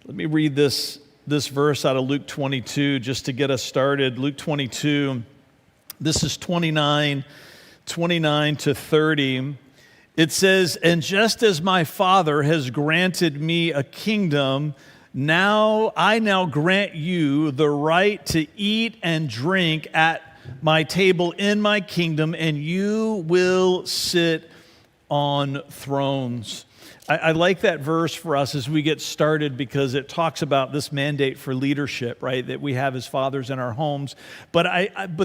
Let me read this verse out of Luke 22 just to get us started. Luke 22, this is 29 to 30. It says, "And just as my Father has granted me a kingdom, I now grant you the right to eat and drink at my table in my kingdom, and you will sit on thrones." I like that verse for us as we get started because it talks about this mandate for leadership, right? That we have as fathers in our homes. But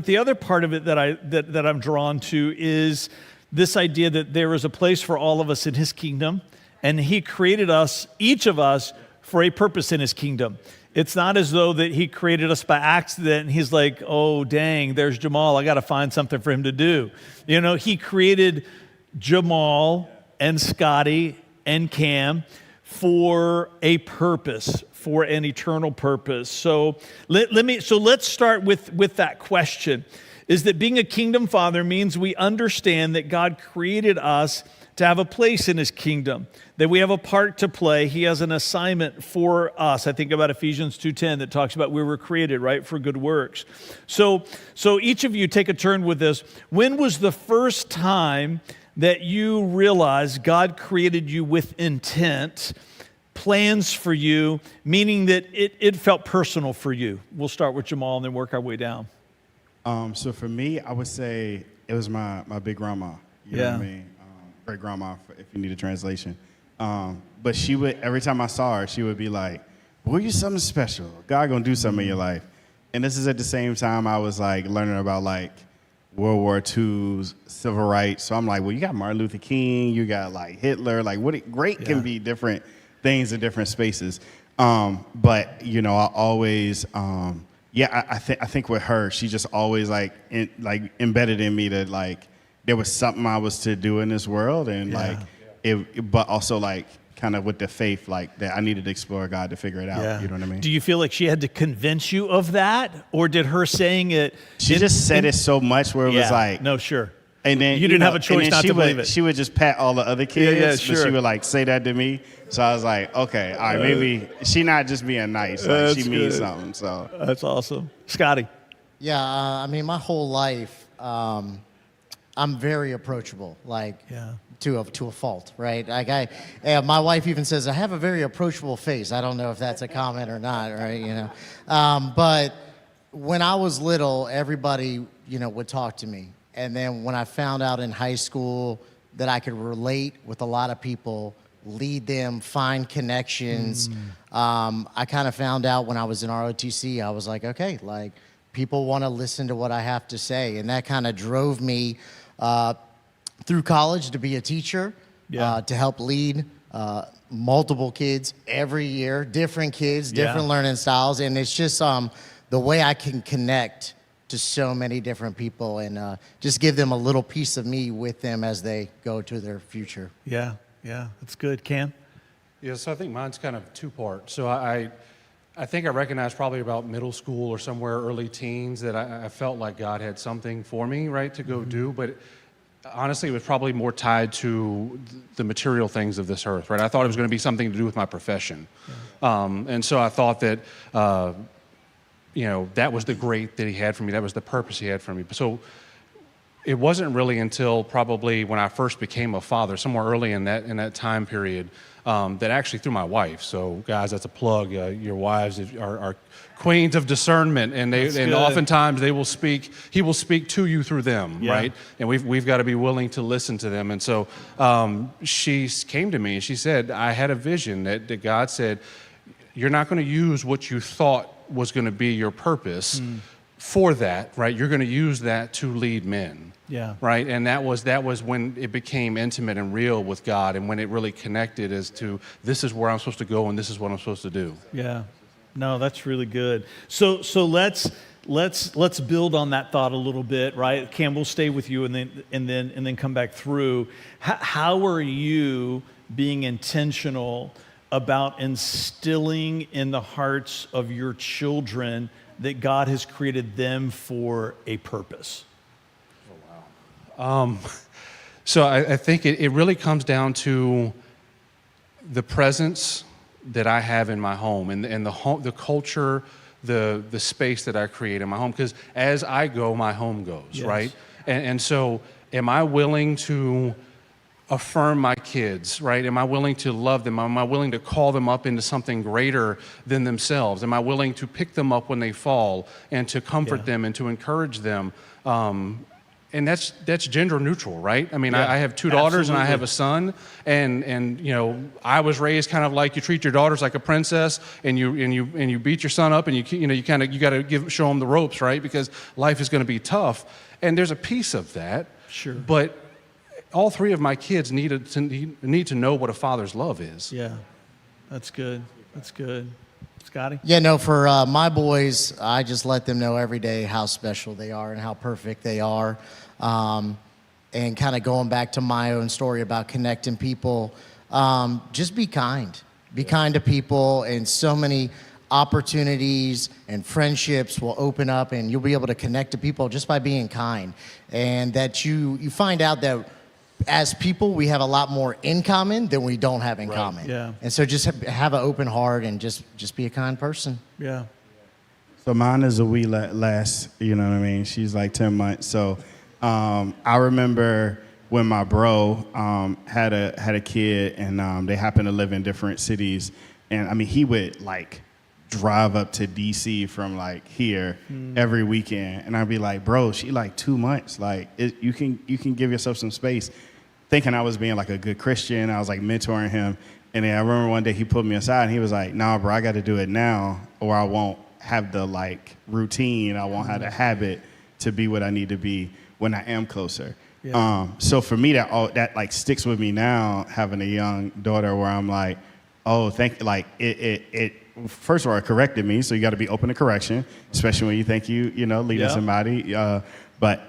the other part of it that I'm drawn to is this idea that there is a place for all of us in His kingdom, and He created us, each of us, for a purpose in His kingdom. It's not as though that He created us by accident and He's like, oh, dang, there's Jamal. I got to find something for him to do. He created Jamal and Scotty and Cam for a purpose, for an eternal purpose. So let's start with that question. Is that being a kingdom father means we understand that God created us to have a place in His kingdom, that we have a part to play. He has an assignment for us. I think about Ephesians 2:10 that talks about we were created, right, for good works. So each of you take a turn with this. When was the first time that you realized God created you with intent, plans for you, meaning that it felt personal for you? We'll start with Jamal and then work our way down. So for me, I would say it was my big grandma. You know what I mean? Great grandma, if you need a translation. But she would, every time I saw her, she would be like, boy, you're something special. God gonna do something in your life. And this is at the same time I was like learning about like World War II's civil rights. So I'm like, well, you got Martin Luther King, you got like Hitler, like great can be different things in different spaces. But I always, I think with her, she just always like embedded in me that like there was something I was to do in this world, and but also like kind of with the faith like that I needed to explore God to figure it out. You know what I mean? Do you feel like she had to convince you of that, or did her saying it? She just said it so much where it was like, no, sure. And then you didn't have a choice not to believe it. She would just pat all the other kids, but she would like say that to me. So I was like, okay, all right, maybe she not just being nice, like she means something. So that's awesome, Scotty. Yeah, I mean, my whole life, I'm very approachable, like to a fault, right? Like my wife even says I have a very approachable face. I don't know if that's a comment or not, right? But when I was little, everybody would talk to me, and then when I found out in high school that I could relate with a lot of people, lead them, find connections, I kind of found out when I was in ROTC, I was like, okay, like people want to listen to what I have to say, and that kind of drove me through college to be a teacher, to help lead multiple kids every year, different kids, different learning styles. And it's just the way I can connect to so many different people and just give them a little piece of me with them as they go to their future. Yeah, that's good. Cam? Yeah, so I think mine's kind of two-part. So I think I recognized probably about middle school or somewhere early teens that I felt like God had something for me, right, to go do. But honestly, it was probably more tied to the material things of this earth, right? I thought it was going to be something to do with my profession. And so I thought that, that was the great that He had for me. That was the purpose He had for me. So it wasn't really until probably when I first became a father, somewhere early in that time period, that actually through my wife. So guys, that's a plug. Your wives are queens of discernment, and oftentimes He will speak to you through them, right? And we've got to be willing to listen to them. And so she came to me and she said, I had a vision that God said, you're not going to use what you thought was going to be your purpose for that, right? You're going to use that to lead men. Right. And that was when it became intimate and real with God, and when it really connected as to this is where I'm supposed to go and this is what I'm supposed to do. Yeah. No, that's really good. So let's build on that thought a little bit, right? Cam, we'll stay with you and then come back through. How are you being intentional about instilling in the hearts of your children that God has created them for a purpose? So I think it really comes down to the presence that I have in my home and the home, the culture, the space that I create in my home. Because as I go, my home goes, Yes. right? And so am I willing to affirm my kids, right? Am I willing to love them? Am I willing to call them up into something greater than themselves? Am I willing to pick them up when they fall and to comfort them and to encourage them? And that's gender neutral, right? I mean, I have two daughters and I have a son, and you know, I was raised kind of like you treat your daughters like a princess, and you beat your son up, and you got to show him the ropes, right? Because life is going to be tough, and there's a piece of that. Sure. But all three of my kids need to know what a father's love is. Yeah, that's good. That's good. Scotty? Yeah, no, for my boys, I just let them know every day how special they are and how perfect they are. And kind of going back to my own story about connecting people, just be kind. Be kind to people, and so many opportunities and friendships will open up, and you'll be able to connect to people just by being kind. And that you find out that as people, we have a lot more in common than we don't have in common. Yeah. And so just have an open heart and just be a kind person. Yeah. So mine is a wee lass, you know what I mean? She's like 10 months. So I remember when my bro had a kid, and they happened to live in different cities. And I mean, he would like drive up to DC from like here every weekend. And I'd be like, bro, she like 2 months. Like you can give yourself some space. Thinking I was being like a good Christian. I was like mentoring him. And then I remember one day he pulled me aside and he was like, nah, bro, I got to do it now or I won't have the like routine. I won't have the habit to be what I need to be when I am closer. Yeah. So for me, that like sticks with me now, having a young daughter where I'm like, oh, it first of all, it corrected me. So you got to be open to correction, especially when you think leading somebody. But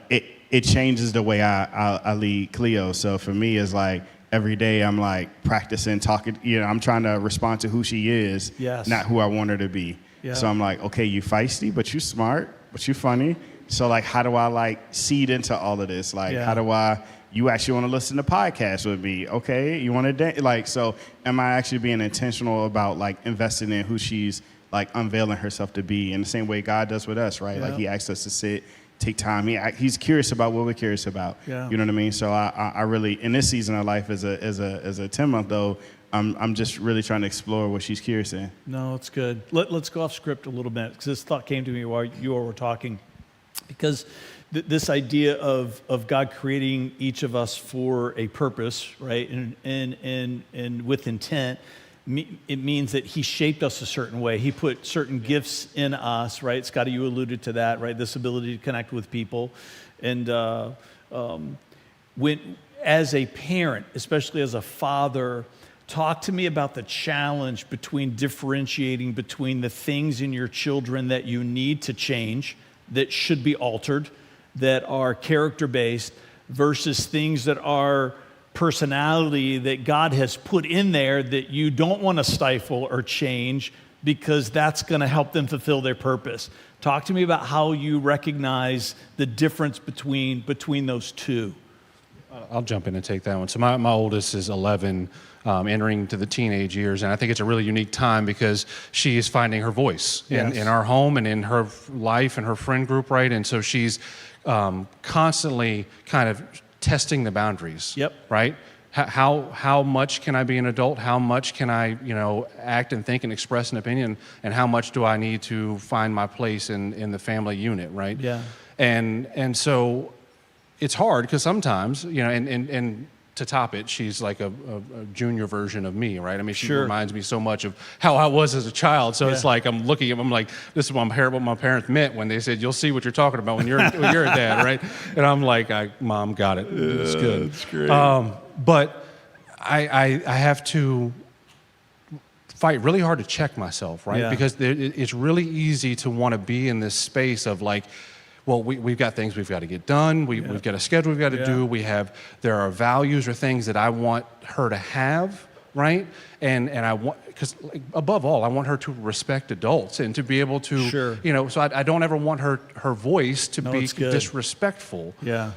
it changes the way I lead Cleo. So for me, it's like every day I'm like practicing talking. I'm trying to respond to who she is, not who I want her to be. Yeah. So I'm like, okay, you feisty, but you smart, but you funny. So like, how do I like seed into all of this? Like, how do you actually want to listen to podcasts with me? Okay, you want to so am I actually being intentional about like investing in who she's like unveiling herself to be in the same way God does with us, right? Yeah. Like he asks us to sit, take time. He's curious about what we're curious about. Yeah. You know what I mean? So I really, in this season of life as a 10-month-old, I'm just really trying to explore what she's curious in. No, it's good. Let's go off script a little bit, because this thought came to me while you all were talking. Because this idea of God creating each of us for a purpose, right, and with intent, it means that he shaped us a certain way. He put certain gifts in us, right? Scotty, you alluded to that, right? This ability to connect with people. And when, as a parent, especially as a father, talk to me about the challenge between differentiating between the things in your children that you need to change, that should be altered, that are character-based, versus things that are personality that God has put in there that you don't want to stifle or change, because that's going to help them fulfill their purpose. Talk to me about how you recognize the difference between those two. I'll jump in and take that one. So my oldest is 11, entering to the teenage years, and I think it's a really unique time because she is finding her voice in our home and in her life and her friend group, right? And so she's constantly kind of testing the boundaries. Yep. Right? How much can I be an adult? How much can I, act and think and express an opinion? And how much do I need to find my place in the family unit, right? Yeah. And so it's hard because sometimes, and to top it, she's like a junior version of me, right? I mean, she reminds me so much of how I was as a child. So it's like I'm looking at them like, this is what my parents meant when they said, you'll see what you're talking about when you're a dad, right? And I'm like, Mom, got it. It's good. It's great. But I have to fight really hard to check myself, right? Yeah. Because it's really easy to want to be in this space of like, well, we've got things we've got to get done. We've got a schedule we've got to do. There are values or things that I want her to have, right? And I want, because above all, I want her to respect adults and to be able to, so I don't ever want her voice to be disrespectful. Yeah.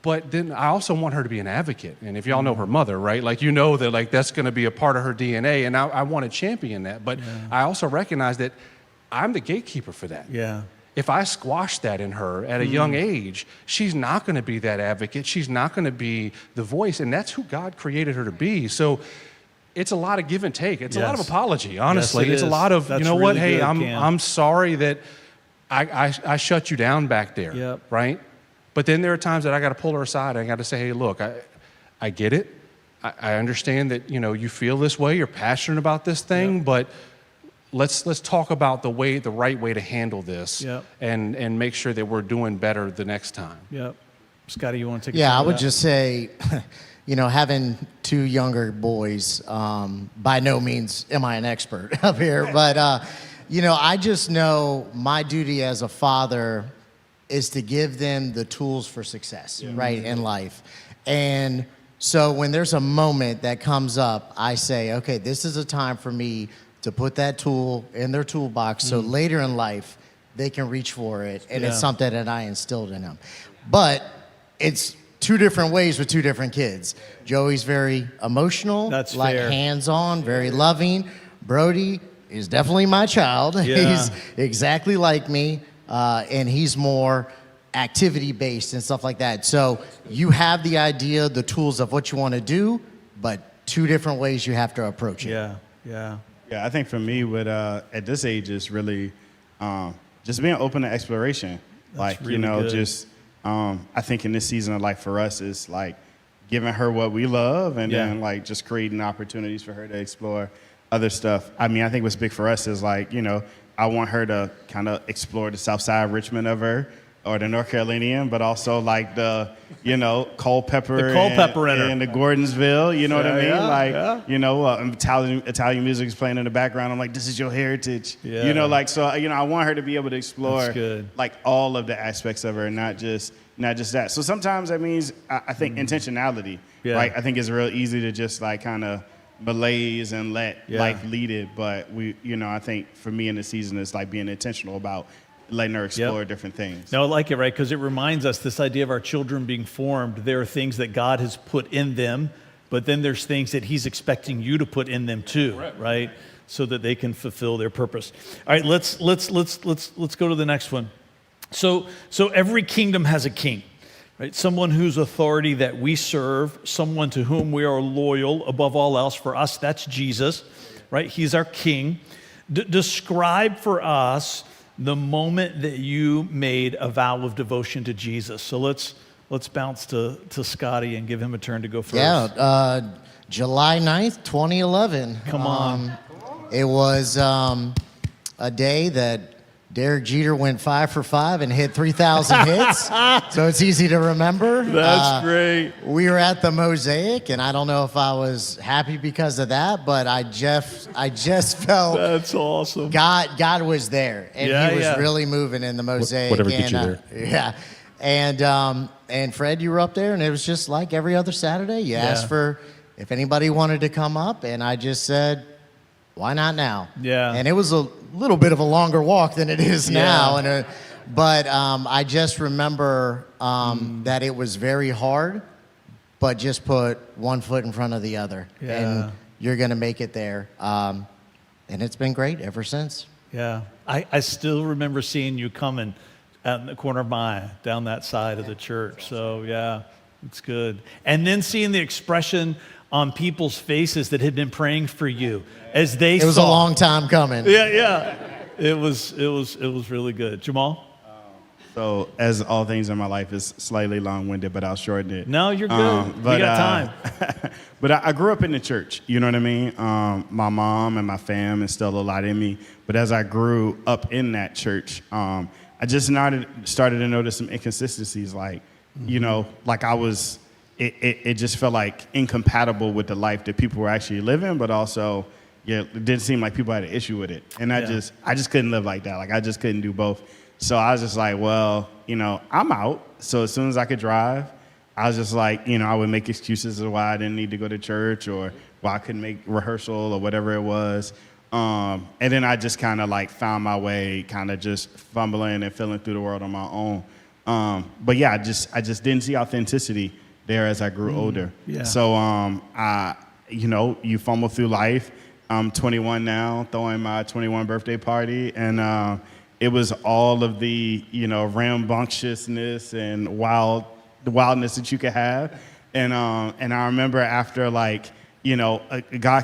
But then I also want her to be an advocate. And if y'all know her mother, right? Like, you know that like that's going to be a part of her DNA. And I want to champion that. But I also recognize that I'm the gatekeeper for that. Yeah. If I squash that in her at a young age, she's not going to be that advocate. She's not going to be the voice. And that's who God created her to be. So it's a lot of give and take. It's a lot of apology, honestly. Yes, it's a lot of, That's you know really what? Hey, good, I'm sorry that I shut you down back there, Yep. right? But then there are times that I got to pull her aside. I got to say, hey, look, I get it. I understand that, you know, you feel this way. You're passionate about this thing, but let's talk about the right way to handle this, and make sure that we're doing better the next time. Yep. Scotty, you want to take? Yeah, I would just say, you know, having 2 younger boys, by no means am I an expert up here, but you know, I just know my duty as a father is to give them the tools for success, right, in life. And so when there's a moment that comes up, I say, okay, this is a time for me to put that tool in their toolbox so later in life they can reach for it, and it's something that I instilled in them. But it's 2 different ways with 2 different kids. Joey's very emotional, That's like fair. hands-on, very loving. Brody is definitely my child. He's exactly like me, and he's more activity-based and stuff like that. So you have the idea, the tools of what you want to do, but 2 different ways you have to approach it. Yeah. Yeah, I think for me, with at this age, is really just being open to exploration. Like, really you know, good. just I think in this season of life for us is like giving her what we love, and then like just creating opportunities for her to explore other stuff. I mean, I think what's big for us is like, you know, I want her to kind of explore the South Side of Richmond of her, or the North Carolinian, but also like the, you know, Culpeper, and the Gordonsville, you know what I mean? You know, Italian music is playing in the background. I'm like, this is your heritage. You know, like, so, you know, I want her to be able to explore like all of the aspects of her, not just that. So sometimes that means, I think intentionality, right? I think it's real easy to just like kind of malaise and let life lead it. But you know, I think for me in the season, it's like being intentional about letting her explore different things. No, I like it, right? Because it reminds us this idea of our children being formed. There are things that God has put in them, but then there's things that He's expecting you to put in them too, right? So that they can fulfill their purpose. All right, let's go to the next one. So every kingdom has a king, right? Someone whose authority that we serve, someone to whom we are loyal above all else. For us, that's Jesus, right? He's our king. Describe for us the moment that you made a vow of devotion to Jesus. So let's bounce to Scotty and give him a turn to go first. Yeah, July 9th, 2011. Come on. It was a day that Derek Jeter went 5 for 5 and hit 3,000 hits. So it's easy to remember. That's great. We were at the Mosaic, and I don't know if I was happy because of that, but I just felt That's awesome. God was there, and He was really moving in the Mosaic. Whatever gets you there. Yeah. And Fred, you were up there, and it was just like every other Saturday. You asked for if anybody wanted to come up, and I just said, why not now? Yeah. And it was a little bit of a longer walk than it is now. But I just remember that it was very hard, but just put one foot in front of the other. Yeah. And you're going to make it there. And it's been great ever since. Yeah. I still remember seeing you coming out in the corner of my eye, down that side of the church. So, yeah, it's good. And then seeing the expression on people's faces that had been praying for you as they It was a long time coming. Yeah. It was really good. Jamal? So as all things in my life is slightly long-winded, but I'll shorten it. No, you're good. We got time. But I grew up in the church, you know what I mean? My mom and my fam instilled a lot in me. But as I grew up in that church, I just started to notice some inconsistencies, like, you know, like it just felt like incompatible with the life that people were actually living, but also, it didn't seem like people had an issue with it. And I just couldn't live like that. Like, I just couldn't do both. So I was just like, well, you know, I'm out. So as soon as I could drive, I was just like, you know, I would make excuses of why I didn't need to go to church, or why I couldn't make rehearsal, or whatever it was. And then I just kind of like found my way, kind of just fumbling and feeling through the world on my own. But yeah, I just didn't see authenticity there as I grew older. Yeah. So you fumble through life. I'm 21 now, throwing my 21 birthday party, and it was all of the rambunctiousness and the wildness that you could have. And I remember after God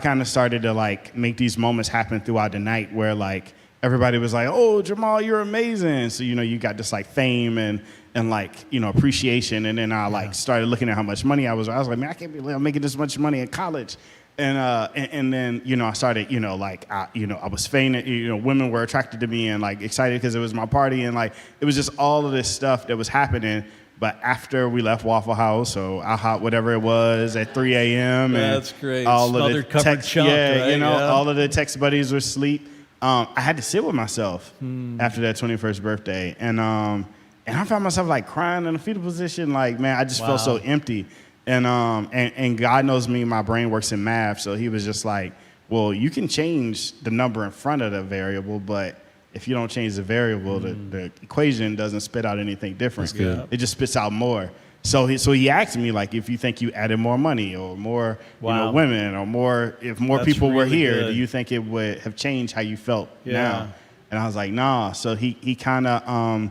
kind of started to make these moments happen throughout the night where everybody was like, "Oh, Jamal, you're amazing." So you got this fame and appreciation. And then I started looking at how much money I was like, man, I can't believe I'm making this much money in college. And then I started I was fainting, women were attracted to me and excited because it was my party, and it was just all of this stuff that was happening. But after we left Waffle House or IHOP, whatever it was, at 3 a.m. Yeah, and that's great. all Smothered, of the covered, text, chunked, right? all of the text buddies were asleep. I had to sit with myself after that 21st birthday, and I found myself crying in a fetal position. Man, I just felt so empty. And God knows me, my brain works in math, so he was just like, well, you can change the number in front of the variable, but if you don't change the variable, the equation doesn't spit out anything different. That's good. It just spits out more. So he asked me if you think you added more money or more women or if more That's people were really here, good. do you think it would have changed how you felt Yeah. now? And I was like, nah. So he kind of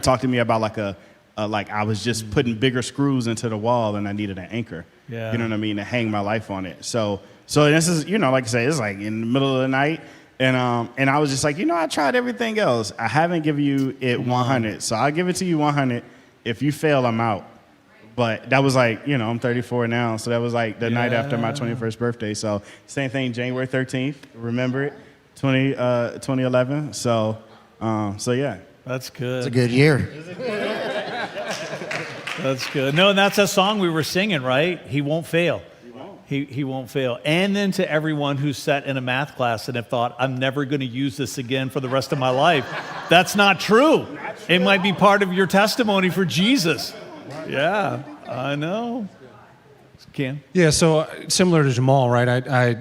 talked to me about I was just putting bigger screws into the wall and I needed an anchor. Yeah. You know what I mean? To hang my life on it. So this is, like I say, it's in the middle of the night. And I was just I tried everything else. I haven't given you it 100. So I'll give it to you 100. If you fail, I'm out. But that was I'm 34 now. So that was the night after my 21st birthday. So same thing, January 13th. Remember it? 2011. So yeah. That's good. It's a good year. That's good. No, and that's a song we were singing, right? He won't fail. He won't fail. And then to everyone who sat in a math class and have thought, I'm never going to use this again for the rest of my life. That's not true. It might be part of your testimony for Jesus. Yeah, I know. Cam? Yeah, so similar to Jamal, right? I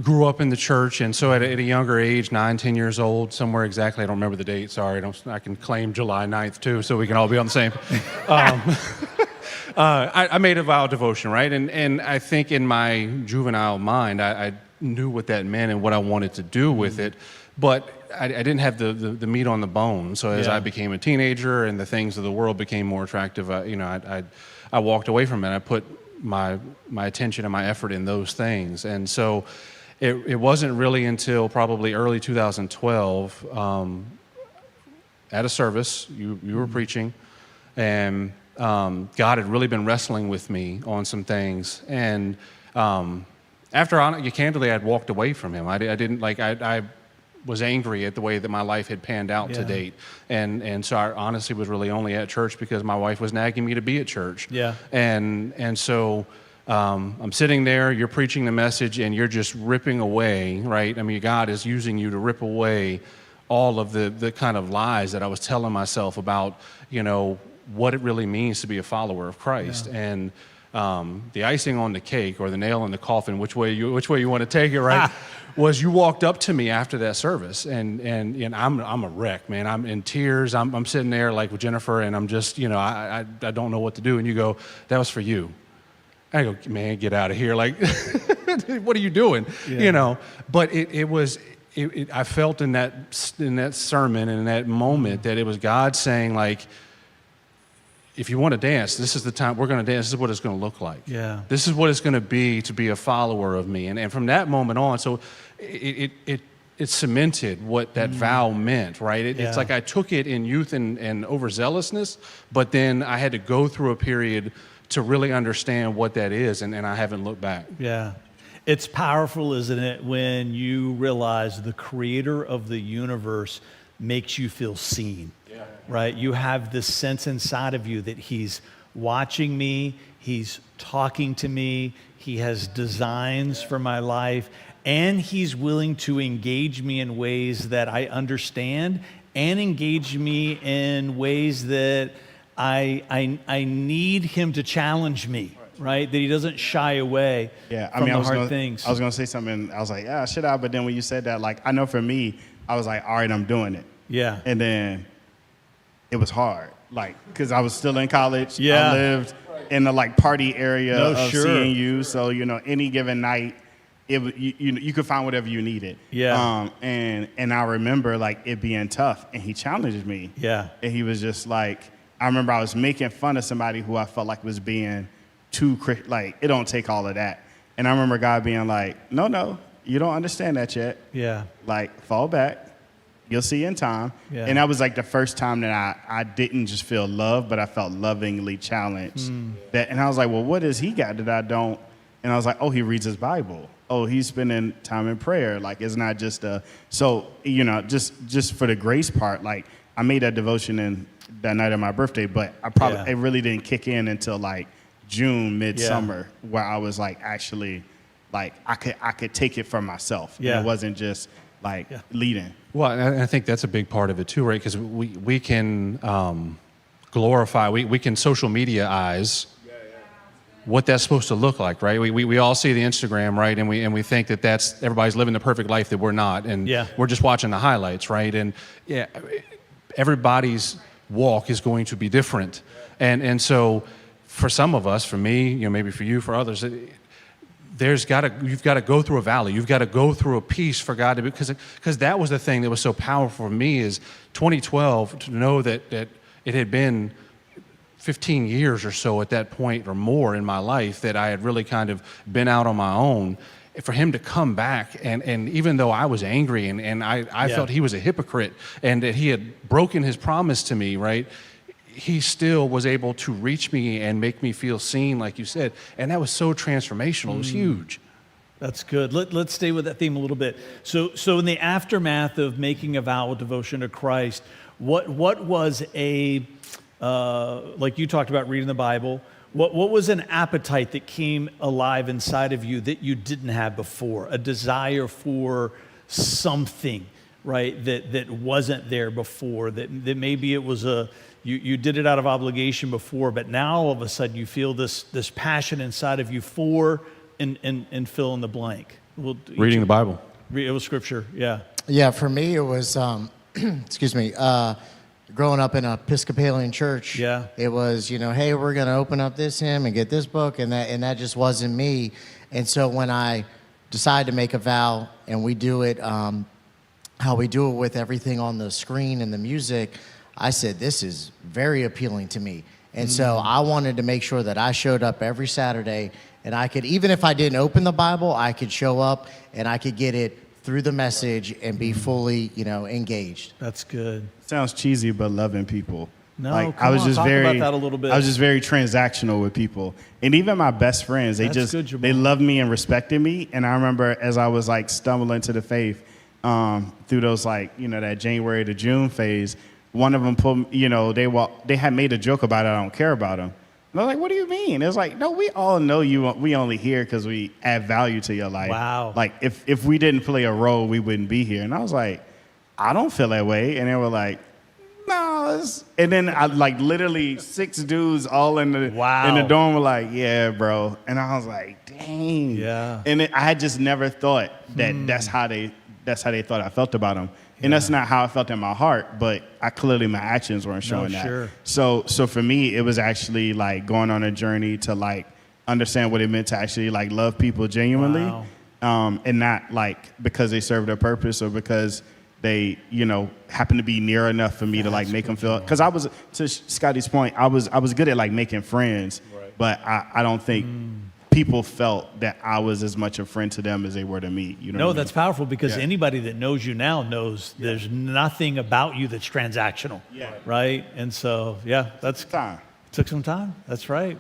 grew up in the church, and so at a younger age, 9, 10 years old, somewhere exactly, I don't remember the date, sorry, I can claim July 9th too, so we can all be on the same. I made a vow of devotion, right? And I think in my juvenile mind, I knew what that meant and what I wanted to do with it, but I didn't have the meat on the bone. So as I became a teenager and the things of the world became more attractive, I walked away from it. I put my attention and my effort in those things. And so it wasn't really until probably early 2012 at a service, you were preaching, and God had really been wrestling with me on some things. And after, candidly, I'd walked away from him. I didn't, I was angry at the way that my life had panned out to date. And so I honestly was really only at church because my wife was nagging me to be at church. Yeah. And so I'm sitting there, you're preaching the message, and you're just ripping away, right? I mean, God is using you to rip away all of the kind of lies that I was telling myself about, what it really means to be a follower of Christ. Yeah. And the icing on the cake, or the nail in the coffin, which way you want to take it, right? Was you walked up to me after that service, and I'm a wreck, man. I'm in tears. I'm sitting there with Jennifer, and I'm just, I don't know what to do. And you go, that was for you. I go, man, get out of here. What are you doing? Yeah. But it was, I felt in that sermon and in that moment that it was God saying, if you want to dance, this is the time we're going to dance. This is what it's going to look like. Yeah. This is what it's going to be a follower of me. And from that moment on, so it cemented what that vow meant, right? It's like I took it in youth and overzealousness, but then I had to go through a period to really understand what that is, and I haven't looked back. Yeah. It's powerful, isn't it, when you realize the creator of the universe makes you feel seen. Right? You have this sense inside of you that he's watching me, he's talking to me, he has designs for my life, and he's willing to engage me in ways that I understand and engage me in ways that I need him to challenge me, right? That he doesn't shy away from the hard things. I was going to say something, I was like, yeah, should I? But then when you said that, I know for me, I was like, all right, I'm doing it. Yeah. And then it was hard. like, because I was still in college. Yeah. I lived in the like party area No, of sure. CNU. So, any given night, you could find whatever you needed. Yeah. And I remember like it being tough, and he challenged me. Yeah. And he was just like, I remember I was making fun of somebody who I felt like was being too, like, it don't take all of that. And I remember God being like, no, you don't understand that yet. Yeah. Like, fall back. You'll see in time. Yeah. And that was like the first time that I didn't just feel love, but I felt lovingly challenged. And I was like, well, what does he got that I don't? And I was like, oh, he reads his Bible. Oh, he's spending time in prayer. Like, it's not just so, just for the grace part, like, I made that devotion that night of my birthday, but it really didn't kick in until like June, midsummer, where I was like, actually, like, I could take it for myself. Yeah. And it wasn't just like leading. Well, and I think that's a big part of it too, right? Because we can glorify, we can social media-ize what that's supposed to look like, right? We all see the Instagram, right? And we think that that's everybody's living the perfect life that we're not, and we're just watching the highlights, right? And everybody's walk is going to be different, and so for some of us, for me, maybe for you, for others, you've got to go through a valley. You've got to go through a piece for God to be, because that was the thing that was so powerful for me is 2012 to know that it had been 15 years or so at that point or more in my life that I had really kind of been out on my own. For him to come back, and even though I was angry and I felt he was a hypocrite and that he had broken his promise to me, right? He still was able to reach me and make me feel seen, like you said. And that was so transformational. It was huge. That's good. Let's stay with that theme a little bit. So in the aftermath of making a vow of devotion to Christ, what was like you talked about reading the Bible, what was an appetite that came alive inside of you that you didn't have before? A desire for something, right, that wasn't there before, that maybe it was you did it out of obligation before, but now all of a sudden you feel this passion inside of you for and fill in the blank. Reading the Bible. It was scripture, yeah. Yeah, for me it was, excuse me, growing up in an Episcopalian church. Yeah. It was, hey, we're going to open up this hymn and get this book, and that just wasn't me. And so when I decided to make a vow, and we do it how we do it with everything on the screen and the music, I said, this is very appealing to me. And so I wanted to make sure that I showed up every Saturday, and I could, even if I didn't open the Bible, I could show up and I could get it through the message and be fully, engaged. That's good. Sounds cheesy, but loving people. No, like, come on, talk about that a little bit. I was just very transactional with people, and even my best friends. They loved me and respected me. And I remember as I was like stumbling to the faith through those that January to June phase. One of them pulled, they had made a joke about it. I don't care about them. And I was like, what do you mean? It was like, no, we all know you. We only here because we add value to your life. Wow. Like, if we didn't play a role, we wouldn't be here. And I was like, I don't feel that way. And they were like, no. And then I literally 6 dudes all in the dorm were like, yeah, bro. And I was like, dang. Yeah. And I had just never thought that that's how they thought I felt about them. And that's not how I felt in my heart, but my actions weren't showing that. Sure. So for me, it was actually like going on a journey to understand what it meant to actually love people genuinely, and not because they served a purpose or because they happen to be near enough for me to make them feel. Because I was, to Scotty's point, I was good at making friends, but I don't think people felt that I was as much a friend to them as they were to me. No, that's powerful because anybody that knows you now knows there's nothing about you that's transactional, right? And so, that's time. Took some time. That's right.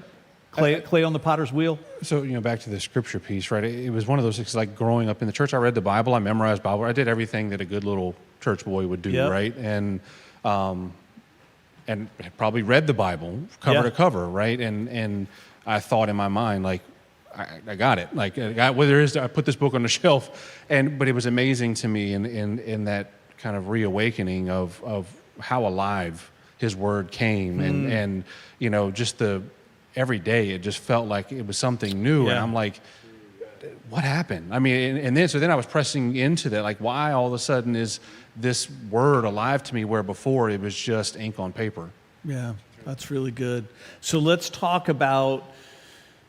Clay on the potter's wheel. So, back to the scripture piece, right? It was one of those things like growing up in the church. I read the Bible. I memorized Bible. I did everything that a good little church boy would do, right? And had probably read the Bible cover to cover, right? And I thought in my mind, I got it. I put this book on the shelf, but it was amazing to me in that kind of reawakening of how alive His Word came, and just every day it just felt like it was something new, and I'm like, what happened? I mean, and then I was pressing into that, why all of a sudden is this Word alive to me where before it was just ink on paper? Yeah, that's really good. So let's talk about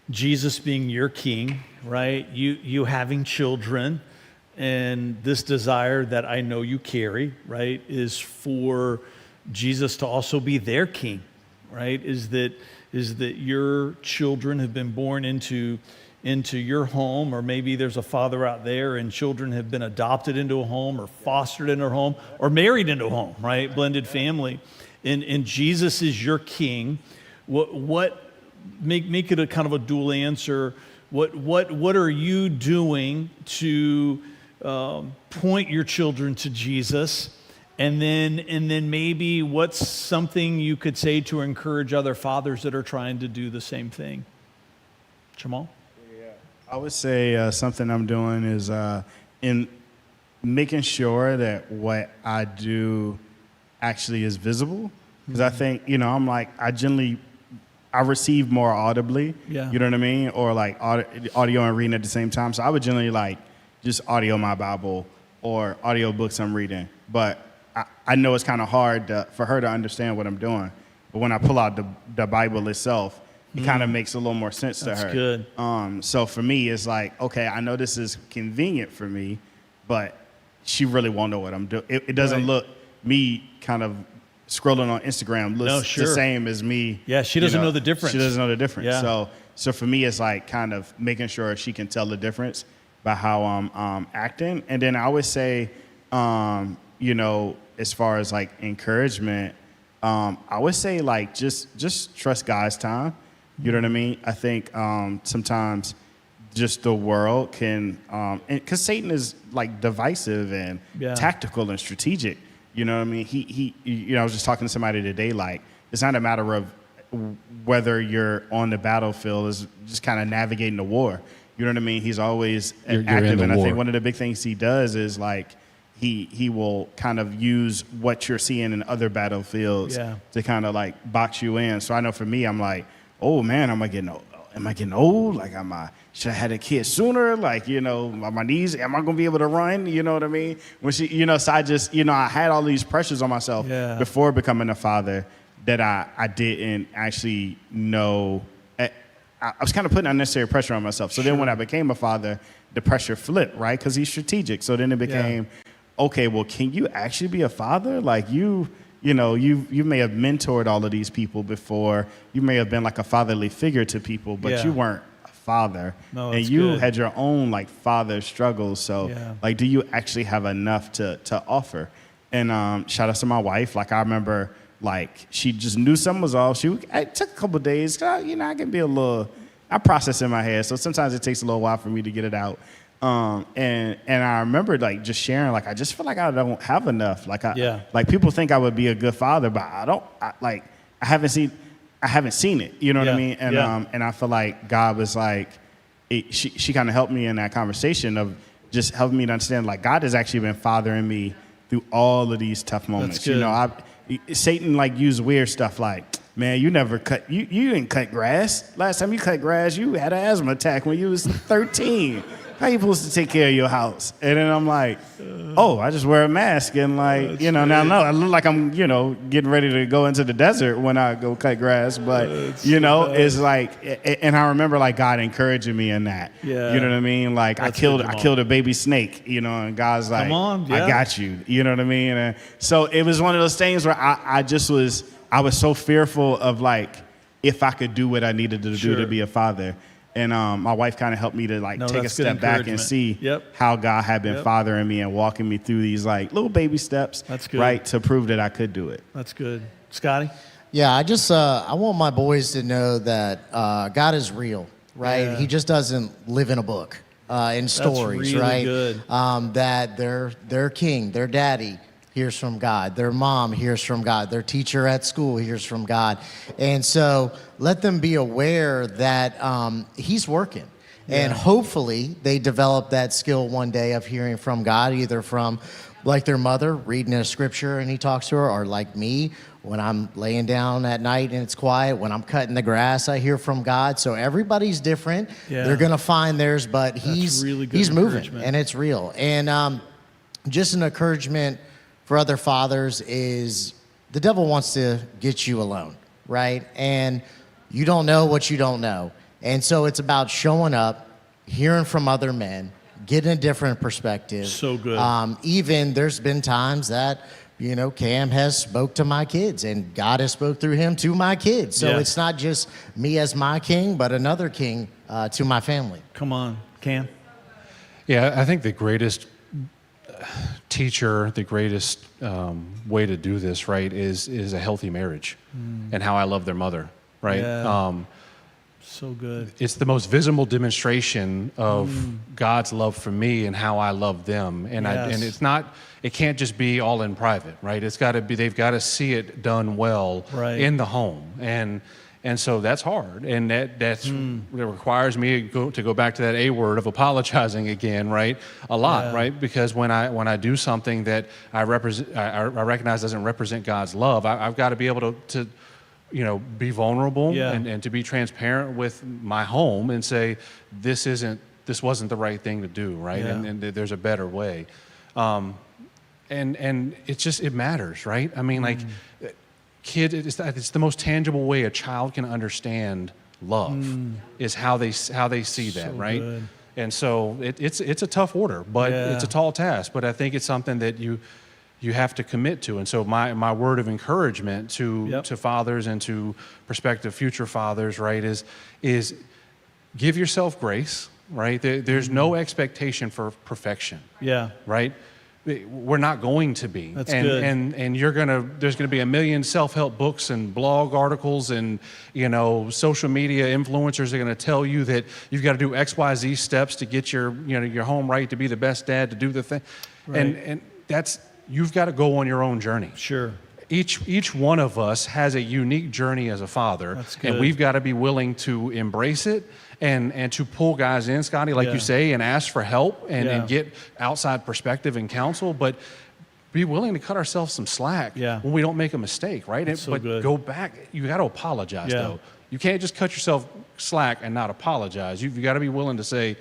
Jesus being your king, right? You having children, and this desire that I know you carry, right, is for Jesus to also be their king, right? Is that your children have been born into your home, or maybe there's a father out there and children have been adopted into a home or fostered into a home or married into a home, right? Blended family. And Jesus is your king. What make it a kind of a dual answer. What are you doing to point your children to Jesus? And then maybe what's something you could say to encourage other fathers that are trying to do the same thing? Jamal? I would say something I'm doing is in making sure that what I do actually is visible. Because I think, I'm like, I receive more audibly, Yeah. you know what I mean? Or like audio and reading at the same time. So I would generally like just audio my Bible or audio books I'm reading. But I know it's kind of hard for her to understand what I'm doing. But when I pull out the Bible itself, it kind of makes a little more sense to her. That's good. So for me, it's like, okay, I know this is convenient for me, but she really won't know what I'm doing. It doesn't Right. look, me kind of scrolling on Instagram looks sure. the same as me. Yeah, she doesn't know the difference. She doesn't know the difference. Yeah. So for me, it's like kind of making sure she can tell the difference by how I'm acting. And then I always say, as far as like encouragement, I would say like just trust God's time. You know what I mean? I think sometimes just the world can, because Satan is like divisive and tactical and strategic. You know what I mean? He I was just talking to somebody today, like, it's not a matter of whether you're on the battlefield, is just kind of navigating the war. You know what I mean? He's always active. And I think one of the big things he does is like, he will kind of use what you're seeing in other battlefields to kind of like box you in. So I know for me, I'm like, oh man, am I getting old? Like, should I have had a kid sooner? Like, my knees, am I going to be able to run? You know what I mean? When she, so I just, I had all these pressures on myself before becoming a father that I didn't actually know. I was kind of putting unnecessary pressure on myself. So then when I became a father, the pressure flipped, right? Because he's strategic. So then it became, okay, well, can you actually be a father? Like you may have mentored all of these people before. You may have been like a fatherly figure to people, but you weren't a father. No, and you had your own like father struggles. So like, do you actually have enough to offer? And shout out to my wife. Like I remember, like she just knew something was off. It took a couple of days. I can be I process in my head. So sometimes it takes a little while for me to get it out. And I remember like just sharing, like, I just feel like I don't have enough. Like like people think I would be a good father, but I haven't seen it. You know what I mean? And, and I feel like God was like, she kind of helped me in that conversation of just helping me to understand, like, God has actually been fathering me through all of these tough moments. Satan like used weird stuff like, man, you didn't cut grass. Last time you cut grass, you had an asthma attack when you was 13. How you supposed to take care of your house? And then I'm like, oh, I just wear a mask. And like, now I look like I'm, getting ready to go into the desert when I go cut grass. But, it's like, and I remember like God encouraging me in that. Yeah. You know what I mean? Like I killed a baby snake, and God's like, come on, I got you. You know what I mean? And so it was one of those things where I was so fearful of like, if I could do what I needed to do to be a father. And my wife kind of helped me to take a step back and see how God had been fathering me and walking me through these like little baby steps, right, to prove that I could do it. That's good. Scotty? Yeah, I want my boys to know that God is real, right? Yeah. He just doesn't live in a book, in stories, really right? Good. That their king, their daddy, hears from God. Their mom hears from God. Their teacher at school hears from God. And so let them be aware that he's working. And hopefully they develop that skill one day of hearing from God, either from like their mother reading a scripture and he talks to her, or like me, when I'm laying down at night and it's quiet, when I'm cutting the grass, I hear from God. So everybody's different. They're going to find theirs, but he's moving and it's real. And just an encouragement for other fathers is the devil wants to get you alone, right? And you don't know what you don't know. And so it's about showing up, hearing from other men, getting a different perspective. So good. Even there's been times that, you know, Cam has spoke to my kids and God has spoke through him to my kids. So Yeah. it's not just me as my king, but another king to my family. Come on, Cam. Yeah, I think the greatest teacher, the greatest way to do this, right, is a healthy marriage and how I love their mother, right? Yeah. So good. It's the most visible demonstration of God's love for me and how I love them. And Yes. it can't just be all in private, right? It's got to be, they've got to see it done well Right. in the home. And so that's hard. And that requires me to go back to that A word of apologizing again, right? A lot, Yeah. right? Because when I do something that I recognize doesn't represent God's love, I've got to be able to be vulnerable Yeah. and to be transparent with my home and say, this wasn't the right thing to do, right? Yeah. And there's a better way. And it matters, right? I mean, like, it's the most tangible way a child can understand love is how they see that, So right? good. And so it's a tough order, but Yeah. it's a tall task. But I think it's something that you have to commit to. And so my word of encouragement to fathers and to prospective future fathers, right, is give yourself grace, right? There's no expectation for perfection, Yeah. right? We're not going to be. That's and, good. And there's gonna be a million self-help books and blog articles and social media influencers are gonna tell you that you've got to do XYZ steps to get your home right, to be the best dad, to do the thing. Right. And that's, you've got to go on your own journey. Sure. Each one of us has a unique journey as a father, That's good. and we've got to be willing to embrace it and to pull guys in, Scotty, like Yeah. you say, and ask for help Yeah. and get outside perspective and counsel, but be willing to cut ourselves some slack Yeah. when we don't make a mistake, right? That's so but good. go back. You got to apologize, Yeah. though. You can't just cut yourself slack and not apologize. You've got to be willing to say,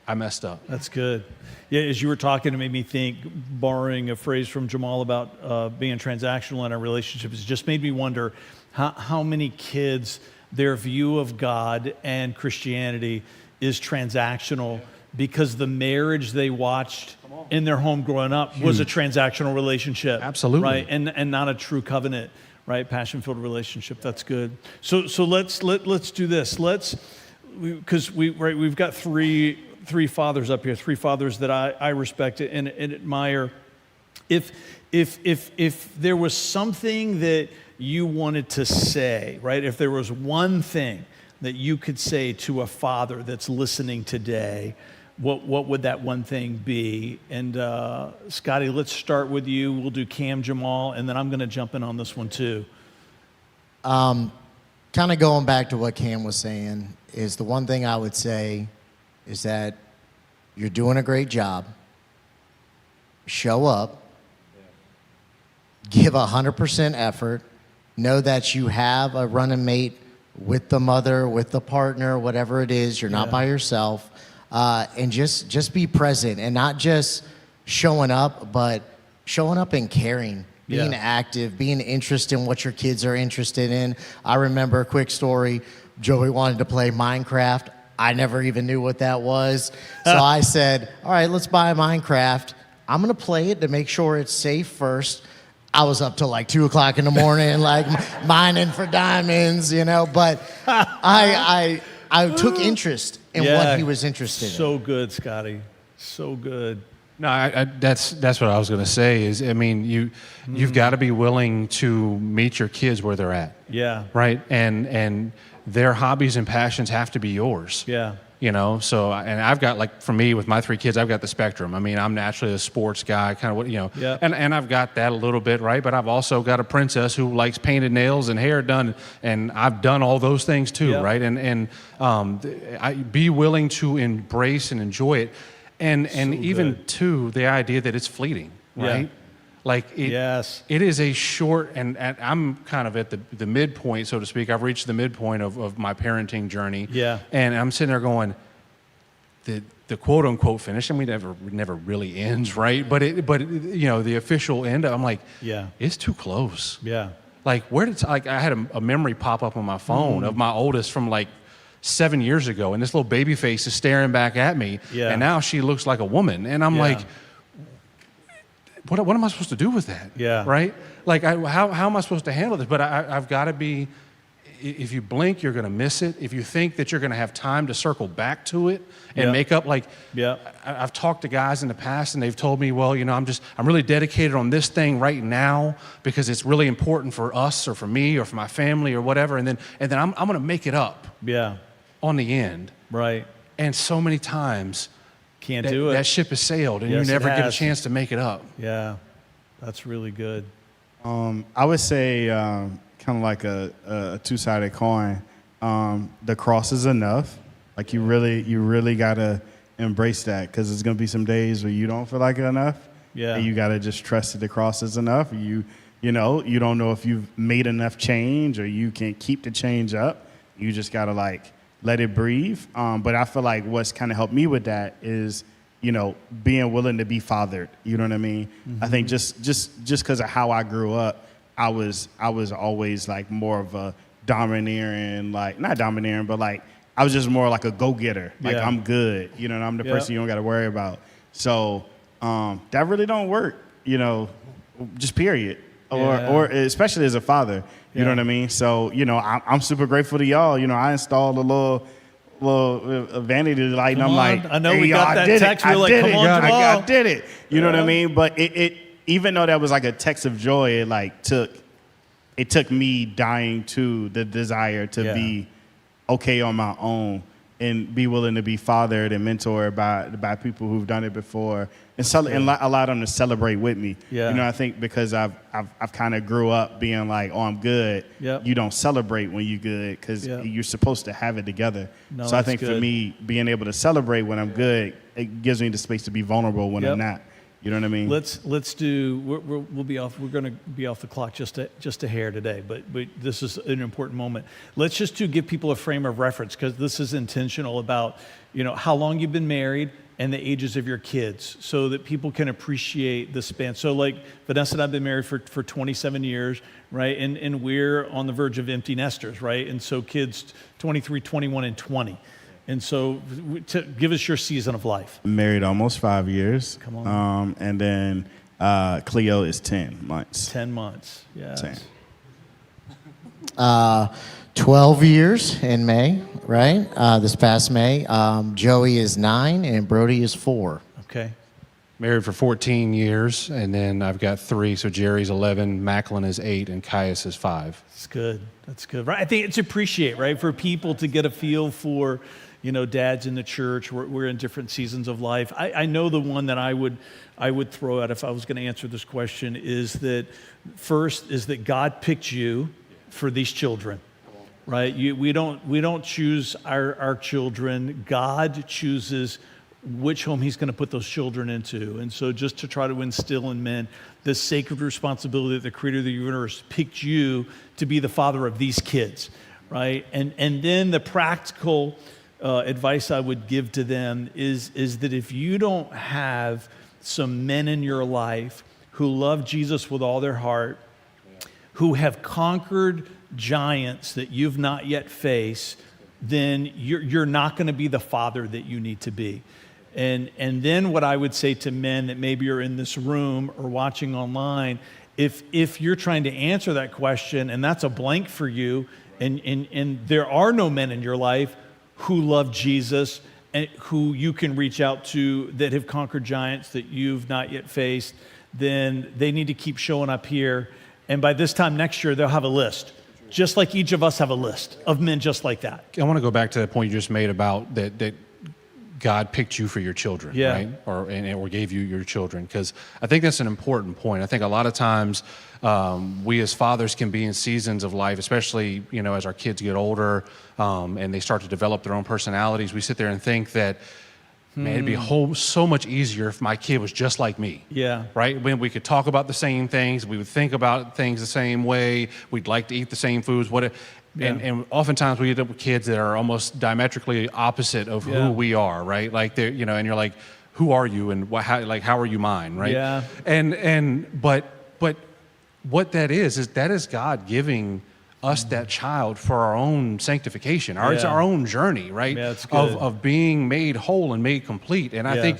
I messed up. That's good. Yeah, as you were talking, it made me think, borrowing a phrase from Jamal about being transactional in our relationships, it just made me wonder how many kids, their view of God and Christianity is transactional because the marriage they watched in their home growing up was a transactional relationship. Absolutely. Right, and not a true covenant, right? Passion-filled relationship. That's good. So let's do this. Because we've got three fathers up here, three fathers that I respect and admire. If there was something that you wanted to say, right? If there was one thing that you could say to a father that's listening today, what would that one thing be? And Scotty, let's start with you. We'll do Cam, Jamal, and then I'm going to jump in on this one too. Kind of going back to what Cam was saying, is the one thing I would say is that you're doing a great job. Show up. Give 100% effort. Know that you have a running mate with the mother, with the partner, whatever it is. You're not by yourself. And just be present and not just showing up, but showing up and caring. Being active, being interested in what your kids are interested in. I remember a quick story. Joey wanted to play Minecraft. I never even knew what that was. So I said, all right, let's buy Minecraft. I'm going to play it to make sure it's safe first. I was up till like 2 o'clock in the morning, like mining for diamonds, but I took interest in what he was interested in. So good, Scotty. So good. No, that's what I was going to say is, I mean, you've got to be willing to meet your kids where they're at. Yeah. Right? And their hobbies and passions have to be yours. Yeah. So, and I've got, like, for me, with my 3 kids, I've got the spectrum. I mean, I'm naturally a sports guy, kind of Yeah. and I've got that a little bit, right? But I've also got a princess who likes painted nails and hair done, and I've done all those things too, Yeah. right? And I be willing to embrace and enjoy it. And even good. too, the idea that it's fleeting, right? Yeah. Like it is a short, and I'm kind of at the midpoint, so to speak. I've reached the midpoint of my parenting journey. Yeah. And I'm sitting there going, the quote unquote finish. I mean, it never really ends, right? But the official end, I'm like, Yeah. it's too close. Yeah. Like, I had a memory pop up on my phone of my oldest from like 7 years ago, and this little baby face is staring back at me, Yeah. and now she looks like a woman, and I'm Yeah. like, what am I supposed to do with that? Yeah. Right? Like, how am I supposed to handle this? But I've got to be. If you blink, you're going to miss it. If you think that you're going to have time to circle back to it and Yeah. make up, like, Yeah. I've talked to guys in the past and they've told me, well, I'm really dedicated on this thing right now because it's really important for us or for me or for my family or whatever. And then I'm going to make it up Yeah. on the end. Right. And so many times Can't do it. that ship has sailed and Yes, you never it get a has. chance to make it up. Yeah. That's really good. I would say kind of like a two-sided coin. The cross is enough. Like you really gotta embrace that because there's gonna be some days where you don't feel like it enough. Yeah. And you gotta just trust that the cross is enough. You don't know if you've made enough change or you can keep the change up. You just gotta like let it breathe. But I feel like what's kind of helped me with that is being willing to be fathered. You know what I mean? Mm-hmm. I think just because of how I grew up, I was always like more of a domineering, like not domineering, but like I was just more like a go-getter. Like Yeah. I'm good, I'm the Yeah. person you don't got to worry about. So that really don't work, just period. Yeah. Or especially as a father, you know Yeah. what I mean? So I'm super grateful to y'all. I installed a little vanity light, and Come I'm on. like, I know hey, we got y'all, that I did text. It. We were I like, did come it. on, I Jamal. did it. You know what I Yeah. mean? But it even though that was like a text of joy, it took me dying to the desire to Yeah. be okay on my own and be willing to be fathered and mentored by people who've done it before and allow them to celebrate with me. Yeah. I think because I've kind of grew up being like, oh, I'm good. Yep. You don't celebrate when you're good because Yep. you're supposed to have it together. No, So I that's think for good. me, being able to celebrate when I'm good, it gives me the space to be vulnerable when Yep. I'm not. You know what I mean? Let's do. We'll be off. We're going to be off the clock just a hair today, but this is an important moment. Let's just give people a frame of reference because this is intentional about how long you've been married and the ages of your kids, so that people can appreciate the span. So like Vanessa and I've been married for 27 years, right? And we're on the verge of empty nesters, right? And so kids 23, 21, and 20. And so give us your season of life. Married almost 5 years. Come on. And then Cleo is 10 months. 10 months, yes. 10. 12 years in May, right? This past May. Joey is 9 and Brody is 4. Okay. Married for 14 years, and then I've got 3. So Jerry's 11, Macklin is 8, and Caius is 5. That's good. That's good. Right. I think it's appreciate, right, for people to get a feel for, dads in the church. We're in different seasons of life. I know the one that I would throw out if I was going to answer this question is that first is that God picked you for these children, right? We don't choose our children. God chooses which home he's going to put those children into. And so just to try to instill in men this sacred responsibility that the creator of the universe picked you to be the father of these kids, right? And then the practical advice I would give to them is that if you don't have some men in your life who love Jesus with all their heart, who have conquered giants that you've not yet faced, then you're not going to be the father that you need to be. And then what I would say to men that maybe are in this room or watching online, if you're trying to answer that question and that's a blank for you, and there are no men in your life who love Jesus and who you can reach out to that have conquered giants that you've not yet faced, then they need to keep showing up here. And by this time next year, they'll have a list, just like each of us have a list of men just like that. I want to go back to the point you just made about that God picked you for your children, Yeah. right? Or gave you your children, because I think that's an important point. I think a lot of times we as fathers can be in seasons of life, especially as our kids get older and they start to develop their own personalities. We sit there and think that Man, it'd be so much easier if my kid was just like me. Yeah. Right? When we could talk about the same things, we would think about things the same way, we'd like to eat the same foods, and oftentimes we end up with kids that are almost diametrically opposite of who we are, right? Like they're, and you're like, who are you and how are you mine, right? Yeah. But what that is God giving us that child for our own sanctification. It's our own journey, right? Yeah, that's good. Of being made whole and made complete. And I think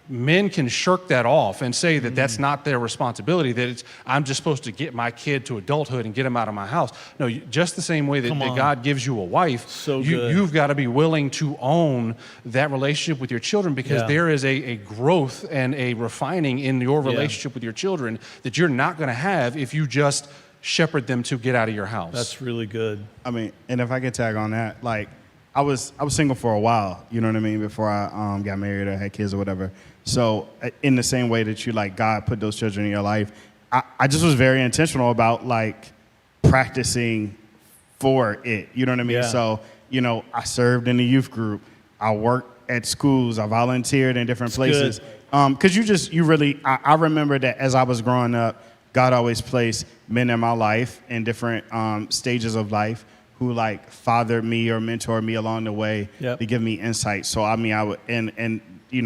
men can shirk that off and say that that's not their responsibility, that I'm just supposed to get my kid to adulthood and get him out of my house. No, just the same way that God gives you a wife, you've got to be willing to own that relationship with your children, because there is a growth and a refining in your relationship with your children that you're not going to have if you just shepherd them to get out of your house. That's really good. I mean, and if I could tag on that, like I was single for a while, you know what I mean, before I got married or had kids or whatever. So in the same way that you, like, God put those children in your life, I just was very intentional about, like, practicing for it, you know what I mean? Yeah. So, I served in the youth group, I worked at schools, I volunteered in different places. Because I remember that as I was growing up, God always placed men in my life in different stages of life who, like, fathered me or mentored me along the way to give me insight. So I mean, I would, and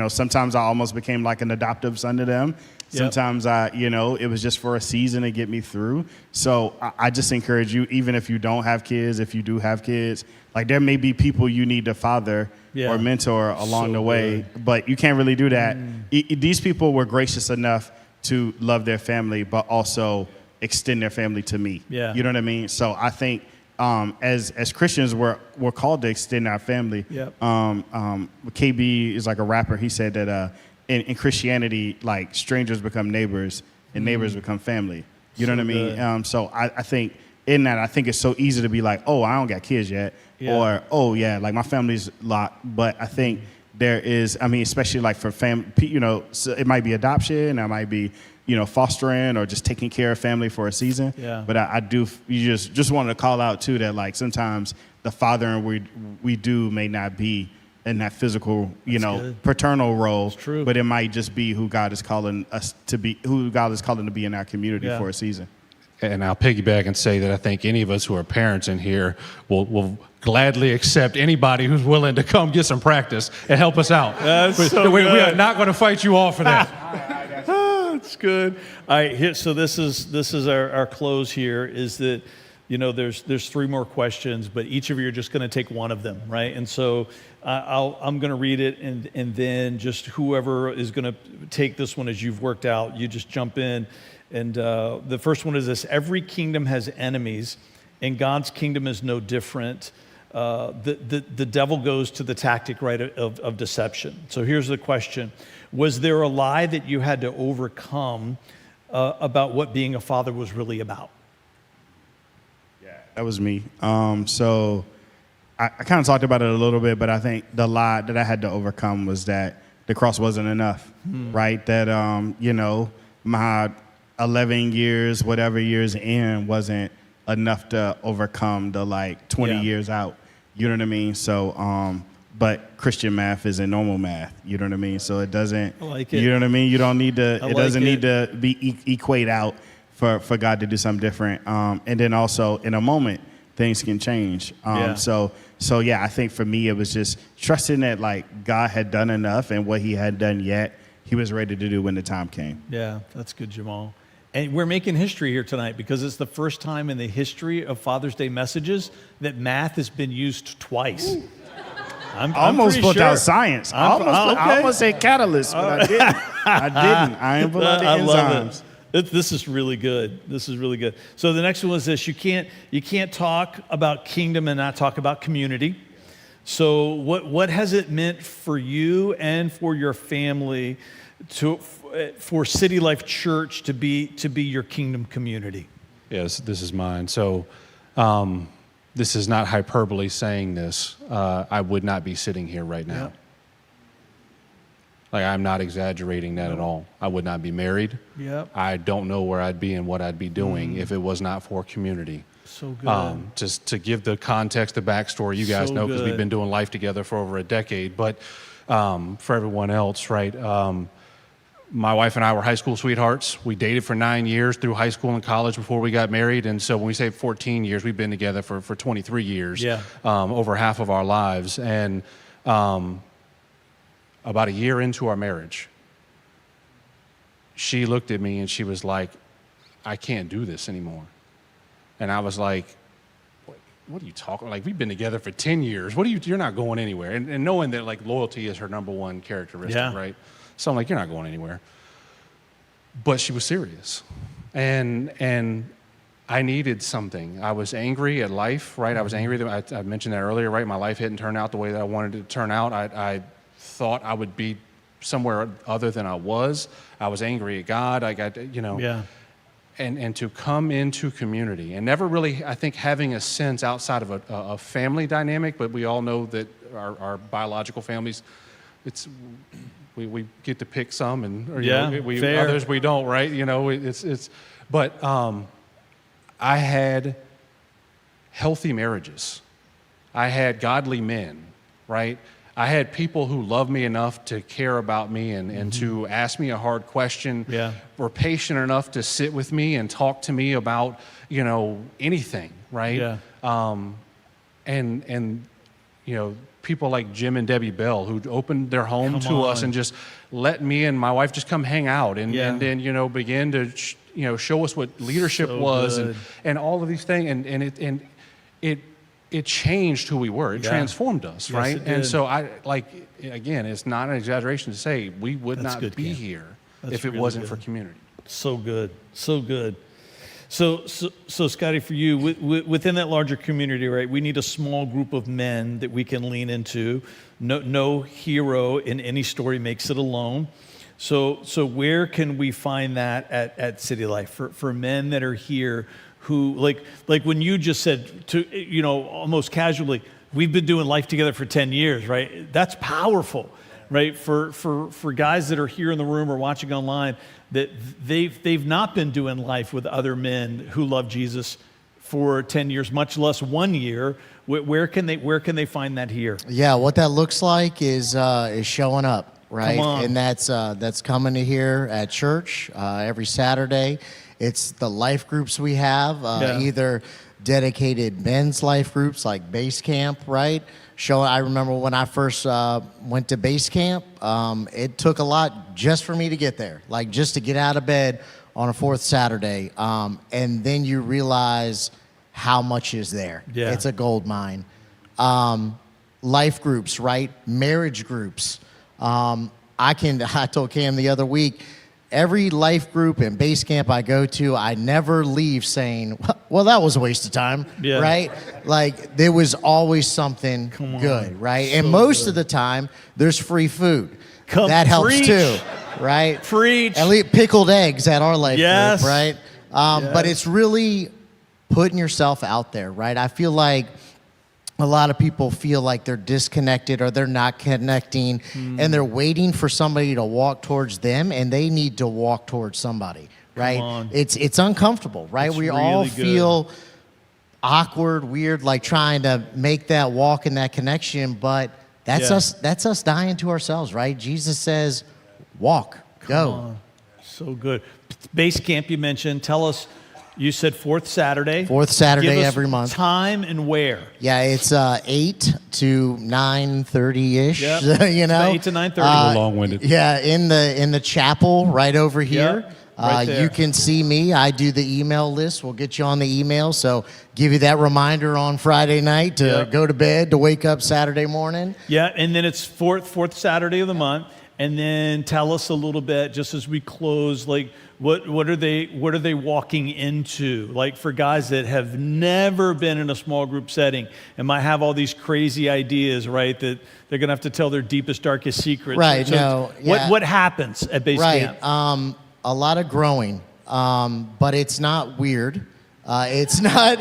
sometimes I almost became like an adoptive son to them. Sometimes it was just for a season to get me through. So I just encourage you, even if you don't have kids, if you do have kids, like, there may be people you need to father or mentor along the way, but you can't really do that. These people were gracious enough to love their family, but also extend their family to me. Yeah. You know what I mean? So I think as Christians, we're called to extend our family. KB is like a rapper. He said that in Christianity, like, strangers become neighbors and neighbors become family. You know what I mean? So I think in that, I think it's so easy to be like, oh, I don't got kids yet. Or, oh, yeah, like, my family's locked. But I think there is, I mean, especially like for so it might be adoption, it might be, fostering or just taking care of family for a season. But you just wanted to call out too that, like, sometimes the fathering we do may not be in that physical, paternal role. True. But it might just be who God is calling us to be, who God is calling to be in our community for a season. And I'll piggyback and say that I think any of us who are parents in here will gladly accept anybody who's willing to come get some practice and help us out. We are not going to fight you off for that. That's good. All right, so this is our close here, is that, there's three more questions, but each of you are just going to take one of them, right? And so I'm going to read it, and then just whoever is going to take this one as you've worked out, you just jump in. And the first one is this: every kingdom has enemies, and God's kingdom is no different. The devil goes to the tactic, right, of deception. So here's the question: was there a lie that you had to overcome about what being a father was really about? Yeah, that was me. So I kind of talked about it a little bit, but I think the lie that I had to overcome was that the cross wasn't enough, right? That, my 11 years, whatever years in, wasn't enough to overcome the, like, 20 years out. You know what I mean? So, but Christian math isn't normal math. You know what I mean? So it doesn't, I like it. You know what I mean? You don't need to, I it doesn't need to be equate out for God to do something different. And then also in a moment, things can change. So yeah, I think for me, it was just trusting that, like, God had done enough, and what he had done yet, he was ready to do when the time came. Yeah, that's good, Jamal. And we're making history here tonight because it's the first time in the history of Father's Day messages that math has been used twice. I'm almost put sure. out science. I almost said catalyst, but I didn't. I didn't put out the enzymes. Love it. This is really good. This is really good. So the next one is this: you can't talk about kingdom and not talk about community. So what has it meant for you and for your family for City Life Church to be your kingdom community? Yes, this is mine. So this is not hyperbole saying this. I would not be sitting here right now. Yep. Like, I'm not exaggerating that at all. I would not be married. Yep. I don't know where I'd be and what I'd be doing if it was not for community. So good. Just to give the context, the backstory, you guys know, because we've been doing life together for over a decade. But for everyone else, right? My wife and I were high school sweethearts. We dated for 9 years through high school and college before we got married. And so when we say 14 years, we've been together for 23 years, over half of our lives. And about a year into our marriage, she looked at me and she was like, I can't do this anymore. And I was like, what are you talking about? Like, we've been together for 10 years. You're not going anywhere. And knowing that, like, loyalty is her number one characteristic, right? So I'm like, you're not going anywhere. But she was serious. And I needed something. I was angry at life, right? I was angry that I mentioned that earlier, right? My life hadn't turned out the way that I wanted it to turn out. I thought I would be somewhere other than I was. I was angry at God. I got, and to come into community and never really, I think, having a sense outside of a family dynamic, but we all know that our biological families, we get to pick some, and others we don't, right? But I had healthy marriages. I had godly men, right? I had people who loved me enough to care about me and to ask me a hard question, were patient enough to sit with me and talk to me about, anything, right? And people like Jim and Debbie Bell, who opened their home to us and just let me and my wife just come hang out and then, begin to, show us what leadership was and all of these things. And it changed who we were. It transformed us, right? And so again, it's not an exaggeration to say we would not be here if it wasn't for community. So good. So good. So Scotty, for you, within that larger community, right, we need a small group of men that we can lean into. No hero in any story makes it alone. So where can we find that at City Life for men that are here who, like when you just said, to almost casually, we've been doing life together for 10 years, right? That's powerful, right? For guys that are here in the room or watching online, that they've not been doing life with other men who love Jesus for 10 years, much less 1 year. Where can they find that here? Yeah, what that looks like is showing up, right? Come on. And that's coming to here at church every Saturday. It's the life groups we have, either dedicated men's life groups like Base Camp, right? I remember when I first went to Base Camp, it took a lot just for me to get there, like just to get out of bed on a fourth Saturday. And then you realize how much is there. Yeah. It's a gold mine. Life groups, right? Marriage groups. I told Cam the other week, every life group and base camp I go to, I never leave saying, well, that was a waste of time, right? Like, there was always something good, right? So and most of the time, there's free food. That helps too, right? Preach. At least pickled eggs at our life group, right? But it's really putting yourself out there, right? I feel like a lot of people feel like they're disconnected or they're not connecting and they're waiting for somebody to walk towards them, and they need to walk towards somebody, right? It's uncomfortable, right? We really all feel awkward, weird, like trying to make that walk and that connection, but that's us dying to ourselves, right? Jesus says, walk, go. So good. Base camp you mentioned, tell us. You said fourth Saturday. Fourth Saturday Give us every month. Time and where? Yeah, it's 8 to 9:30-ish. Yep. 8 to 9:30. Long-winded. Yeah, in the chapel right over here. Yep, right there. You can see me. I do the email list. We'll get you on the email. So give you that reminder on Friday night to go to bed, to wake up Saturday morning. Yeah, and then it's fourth Saturday of the month. And then tell us a little bit, just as we close, like what are they walking into? Like for guys that have never been in a small group setting and might have all these crazy ideas, right? That they're gonna have to tell their deepest, darkest secrets. Right. So what happens at base camp? Right. A lot of growing, but it's not weird. It's not.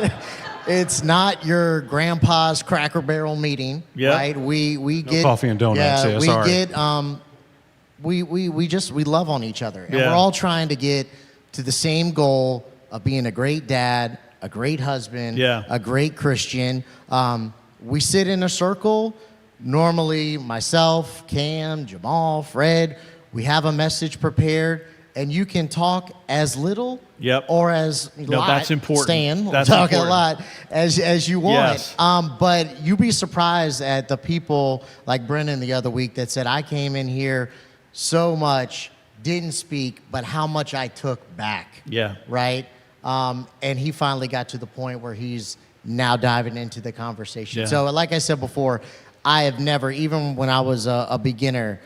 It's not your grandpa's Cracker Barrel meeting, right? We get coffee and donuts. Yeah, sorry. Get. We love on each other, and we're all trying to get to the same goal of being a great dad, a great husband, a great Christian. We sit in a circle, normally myself, Cam, Jamal, Fred, we have a message prepared, and you can talk as little or as lot, that's important. Stan, That's talk important. a lot as you want. Yes. But you'd be surprised at the people like Brennan the other week that said, I came in here so much, didn't speak, but how much I took back. Yeah. Right? And he finally got to the point where he's now diving into the conversation. Yeah. So like I said before, I have never, even when I was a beginner,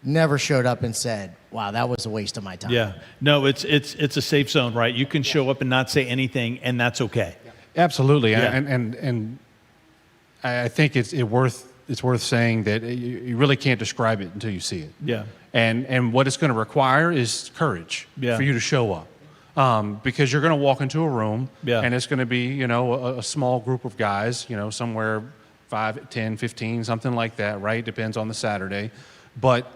never showed up and said, wow, that was a waste of my time. Yeah. No, it's a safe zone, right? You can show up and not say anything, and that's okay. Absolutely. Yeah. And I think it's worth saying that you really can't describe it until you see it. Yeah. And what it's going to require is courage for you to show up. Because you're going to walk into a room and it's going to be, a small group of guys, somewhere 5, 10, 15, something like that, right? Depends on the Saturday. But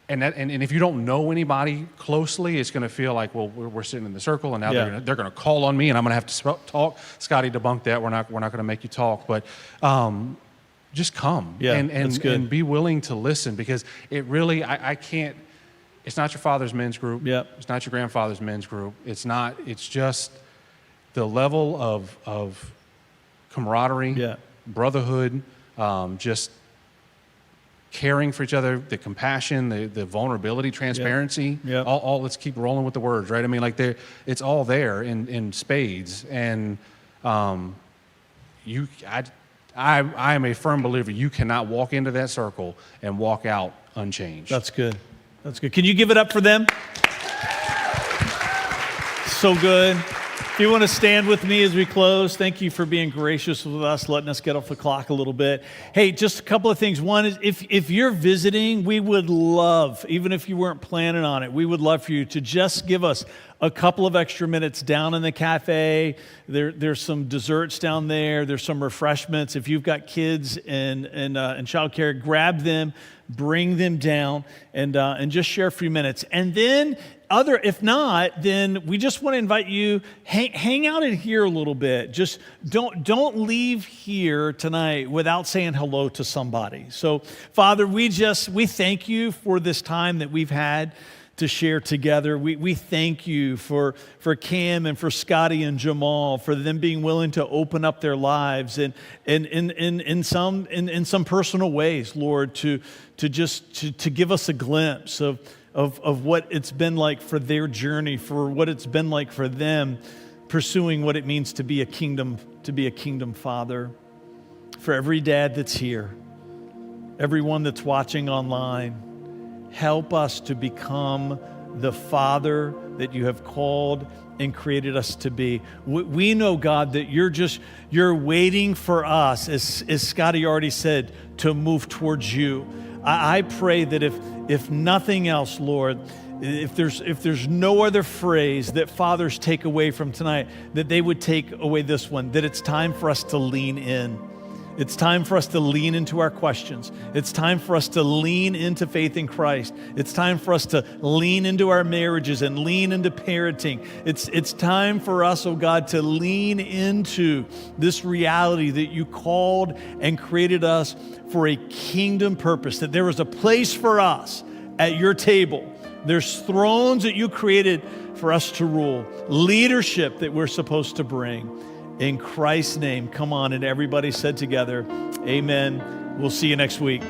and if you don't know anybody closely, it's going to feel like, well, we're sitting in the circle, and now they're going to call on me, and I'm going to have to talk. Scotty debunked that. We're not going to make you talk, but just come and be willing to listen, because it really I can't. It's not your father's men's group. It's not your grandfather's men's group. It's not. It's just the level of camaraderie, brotherhood, just caring for each other, the compassion, the vulnerability, transparency, all let's keep rolling with the words, right? I mean, like it's all there in spades. And I am a firm believer you cannot walk into that circle and walk out unchanged. That's good. That's good. Can you give it up for them? So good. If you want to stand with me as we close, thank you for being gracious with us, letting us get off the clock a little bit. Hey, just a couple of things. One is if you're visiting, we would love, even if you weren't planning on it, we would love for you to just give us a couple of extra minutes down in the cafe. There's some desserts down there. There's some refreshments. If you've got kids and childcare, grab them, bring them down, and just share a few minutes. And then if not, then we just want to invite you, hang out in here a little bit. Just don't leave here tonight without saying hello to somebody. So, Father, we thank you for this time that we've had to share together. We thank you for Cam and for Scotty and Jamal, for them being willing to open up their lives and in some personal ways, Lord, to give us a glimpse of what it's been like for their journey, for what it's been like for them pursuing what it means to be a kingdom father. For every dad that's here, everyone that's watching online, help us to become the father that you have called and created us to be. We know, God, that you're waiting for us, as Scotty already said, to move towards you. I pray that if nothing else, Lord, if there's no other phrase that fathers take away from tonight, that they would take away this one, that it's time for us to lean in. It's time for us to lean into our questions. It's time for us to lean into faith in Christ. It's time for us to lean into our marriages and lean into parenting. It's time for us, oh God, to lean into this reality that you called and created us for a kingdom purpose, that there is a place for us at your table. There's thrones that you created for us to rule, leadership that we're supposed to bring. In Christ's name, come on. And everybody said together, amen. We'll see you next week.